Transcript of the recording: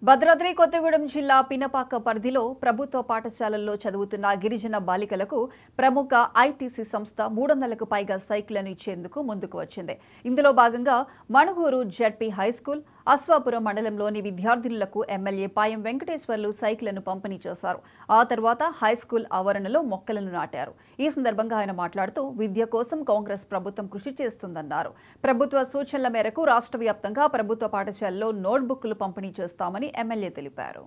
భద్రాద్రి కొత్తగూడెం జిల్లా పినపాక పరిధిలో ప్రభుత్వ పాఠశాలల్లో చదువుతున్న గిరిజన బాలికలకు ప్రముఖ ఐటీసీ సంస్థ 300కు పైగా సైకిళ్లను ఇచ్చేందుకు ముందుకు వచ్చింది. ఇందులో భాగంగా మణుగూరు జెడ్పీ హైస్కూల్, అశ్వాపురం మండలంలోని విద్యార్థినులకు ఎమ్మెల్యే పాయం వెంకటేశ్వర్లు సైకిళ్లను పంపిణీ చేశారు. ఆ తర్వాత హైస్కూల్ ఆవరణలో మొక్కలను నాటారు. ఈ సందర్భంగా ఆయన మాట్లాడుతూ విద్య కోసం కాంగ్రెస్ ప్రభుత్వం కృషి చేస్తుందన్నారు. ప్రభుత్వ సూచనల మేరకు రాష్ట్ర వ్యాప్తంగా ప్రభుత్వ పాఠశాలల్లో నోట్బుక్లు పంపిణీ చేస్తామని ఎమ్మెల్యే తెలిపారు.